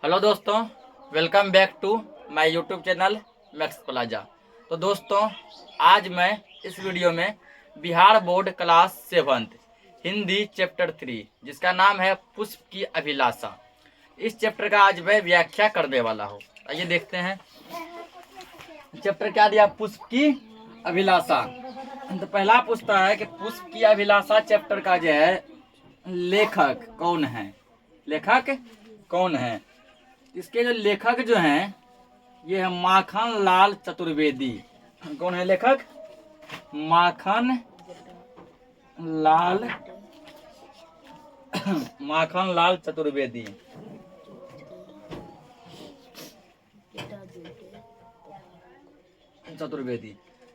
Hello दोस्तों, welcome back to my YouTube channel Max Plaza. तो दोस्तों, आज मैं इस वीडियो में Bihar board class 7 Hindi chapter 3 जिसका नाम है पुष्प की अभिलाषा, इस चैप्टर का आज मैं व्याख्या करने वाला हूँ। आइए देखते हैं चैप्टर क्या दिया। पुष्प की अभिलाषा। तो पहला पूछता है कि पुष्प की अभिलाषा चैप्टर का जो है लेखक कौन है। लेखक कौन है? इसके जो लेखक जो हैं ये है माखन लाल चतुर्वेदी। कौन है लेखक? माखन लाल माखन लाल चतुर्वेदी।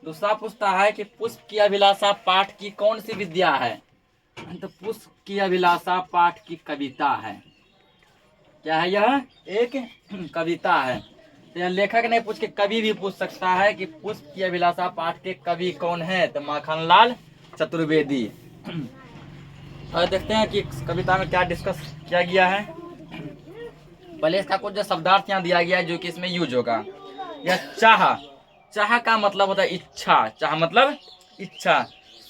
दूसरा पूछता है कि पुष्प की अभिलाषा पाठ की कौन सी विद्या है। तो पुष्प की अभिलाषा पाठ की कविता है। क्या है? यह एक कविता है। तो यह लेखक नहीं पूछ के कवि भी पूछ सकता है कि पुष्प की अभिलाषा पाठ के कवि कौन है। तो माखनलाल चतुर्वेदी। और देखते हैं कि कविता में क्या डिस्कस किया गया है। पहले इसका कुछ जो शब्दार्थ यहाँ दिया गया है जो कि इसमें यूज होगा। यह चाह। चाह का मतलब होता है इच्छा। चाह मतलब इच्छा।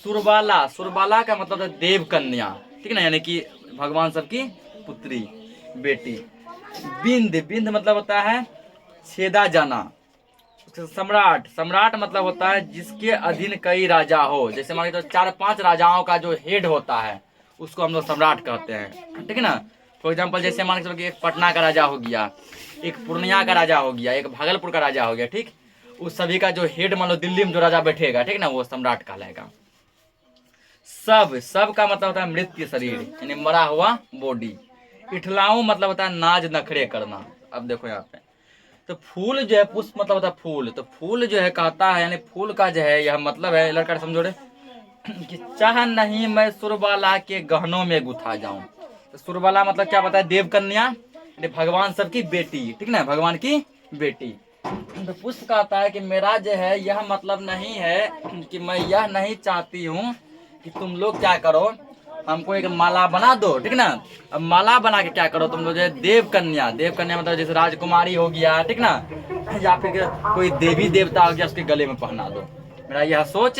सुरबाला। सुरबाला का मतलब है देव कन्या, ठीक ना, यानी कि भगवान सबकी पुत्री, बेटी। बिंद। बिंद मतलब होता है छेदा जाना। सम्राट। सम्राट मतलब होता है जिसके अधीन कई राजा हो। जैसे मान लीजिए 4-5 राजाओं का जो हेड होता है उसको हम लोग सम्राट कहते हैं, ठीक है ना। फॉर एग्जाम्पल जैसे मान लीजिए एक पटना का राजा हो गया, एक पूर्णिया का राजा हो गया, एक भागलपुर का राजा हो गया, ठीक। उस सभी का जो हेड मान लो दिल्ली में जो राजा बैठेगा, ठीक ना, वो सम्राट कहलाएगा। सब का मतलब होता है मृत शरीर, यानी मरा हुआ बॉडी। इठलाऊ मतलब होता है नाज नखरे करना। अब देखो यहाँ पे तो फूल जो है, पुष्प मतलब होता है फूल। तो फूल जो है कहता है, यानी फूल का जो है यह मतलब है, लड़का समझो रे, कि चाह नहीं मैं सुरबाला के गहनों में गुथा जाऊं। तो सुरबाला मतलब क्या बताया? देव कन्या, यानी भगवान सबकी बेटी, ठीक ना, भगवान की बेटी। तो पुष्प कहता है कि मेरा जो है यह मतलब नहीं है कि मैं यह नहीं चाहती हूँ कि तुम लोग क्या करो, हमको एक माला बना दो, ठीक ना। अब माला बना के क्या करो तुम लोग, जो है देव कन्या। देव कन्या मतलब जैसे राजकुमारी हो गया, ठीक ना, या फिर कोई देवी देवता हो गया उसके गले में पहना दो। मेरा यह सोच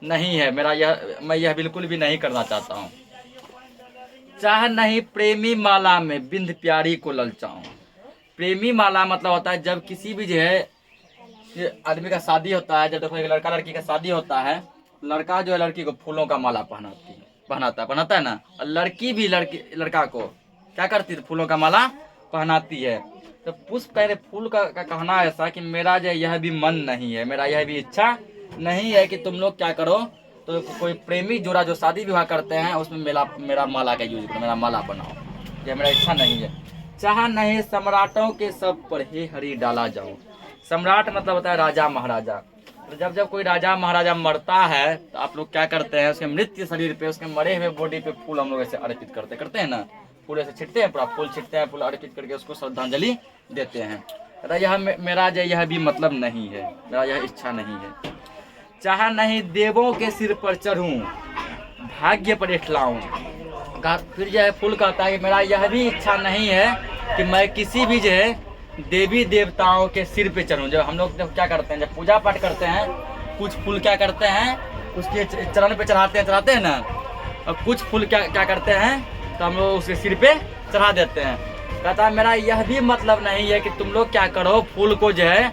नहीं है, मैं यह बिल्कुल भी नहीं करना चाहता हूँ। चाह नहीं प्रेमी माला में बिंद प्यारी को ललचाऊं। प्रेमी माला मतलब होता है जब किसी भी जो है ये आदमी का शादी होता है, जब देखो एक लड़का लड़की का शादी होता है, लड़का जो है लड़की को फूलों का माला पहनाता है ना, और लड़की भी लड़का को क्या करती है? फूलों का माला पहनाती है। तो पुष्प कह रहे फूल का कहना ऐसा कि मेरा जो यह भी मन नहीं है, मेरा यह भी इच्छा नहीं है कि तुम लोग क्या करो, तो कोई प्रेमी जोड़ा जो शादी विवाह करते हैं उसमें मेरा माला का यूज करो, मेरा माला बनाओ, यह मेरा इच्छा नहीं है। चाह नहीं सम्राटों के सब पर हे हरि डाला जाओ। सम्राट मतलब होता है राजा महाराजा। तो जब कोई राजा महाराजा मरता है तो आप लोग क्या करते हैं, उसके मृत्यु शरीर पे, उसके मरे हुए बॉडी पे फूल हम लोग ऐसे अर्पित करते हैं ना, फूल ऐसे छिटते हैं, पूरा फूल छिटते हैं, फूल अर्पित करके उसको श्रद्धांजलि देते हैं। अरे यह मेरा जो यह भी मतलब नहीं है, मेरा यह इच्छा नहीं है। चाह नहीं देवों के सिर पर चढ़ूं, भाग्य पर इठलाऊं। फिर जो है फूल कहता है कि मेरा यह भी इच्छा नहीं है कि मैं किसी भी जो है देवी देवताओं के सिर पे चढ़ूं। जब हम लोग क्या करते हैं, जब पूजा पाठ करते हैं, कुछ फूल क्या करते हैं उसके चरण पे चढ़ाते हैं ना, और कुछ फूल क्या करते हैं तो हम लोग उसके सिर पे चढ़ा देते हैं। कहता है मेरा यह भी मतलब नहीं है कि तुम लोग क्या करो, फूल को जो है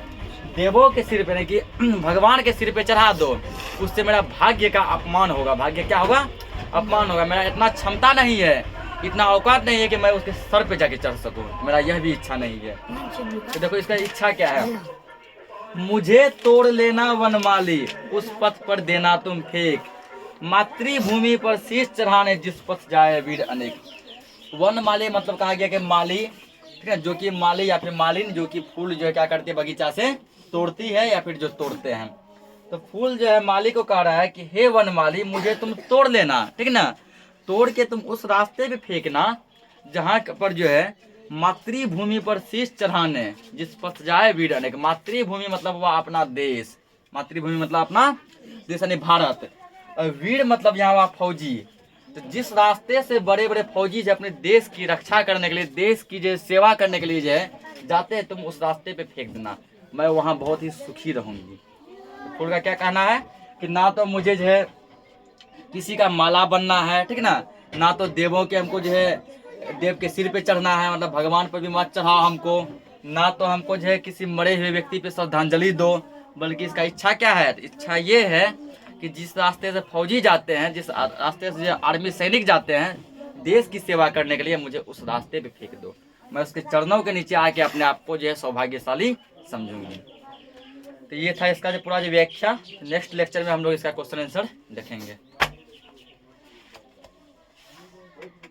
देवों के सिर पे नहीं कि भगवान के सिर पे चढ़ा दो, उससे मेरा भाग्य का अपमान होगा। भाग्य क्या होगा? अपमान होगा। मेरा इतना क्षमता नहीं है, इतना औकात नहीं है कि मैं उसके सर पे जाके चढ़ सकूं, मेरा यह भी इच्छा नहीं है। तो देखो इसका इच्छा क्या है, मुझे तोड़ लेना वनमाली, उस पथ पर देना तुम फेंक, मातृभूमि पर शीश चढ़ाने जिस पथ जाए वीर अनेक। वनमाली मतलब कहा गया कि माली, ठीक है, जो कि माली या फिर मालिन जो कि फूल जो है क्या करती है बगीचा से तोड़ती है या फिर जो तोड़ते हैं। तो फूल जो है माली को कह रहा है कि हे वनमाली मुझे तुम तोड़ लेना, ठीक ना, तोड़ के तुम उस रास्ते पे फेंकना जहाँ पर जो है मातृभूमि पर शीश चढ़ाने जिस पथ जाए वीर अनेक। मातृभूमि मतलब वह अपना देश, मातृभूमि मतलब अपना देश यानी भारत, और वीर मतलब यहाँ वहाँ फौजी। तो जिस रास्ते से बड़े बड़े फौजी जो अपने देश की रक्षा करने के लिए, देश की जो सेवा करने के लिए जो है जाते हैं, तुम उस रास्ते पे फेंक देना, मैं वहाँ बहुत ही सुखी रहूँगी। तो फूल का क्या कहना है कि ना तो मुझे जो है किसी का माला बनना है, ठीक ना, ना तो देवों के हमको जो है देव के सिर पे चढ़ना है, मतलब भगवान पर भी मत चढ़ाओ हमको, ना तो हमको जो है किसी मरे हुए व्यक्ति पे श्रद्धांजलि दो, बल्कि इसका इच्छा क्या है, इच्छा ये है कि जिस रास्ते से फौजी जाते हैं, जिस रास्ते से आर्मी सैनिक जाते हैं देश की सेवा करने के लिए, मुझे उस रास्ते पे फेंक दो, मैं उसके चरणों के नीचे आके अपने आप को जो है सौभाग्यशाली समझूंगी। तो ये था इसका जो पूरा जो व्याख्या। नेक्स्ट लेक्चर में हम लोग इसका क्वेश्चन आंसर देखेंगे।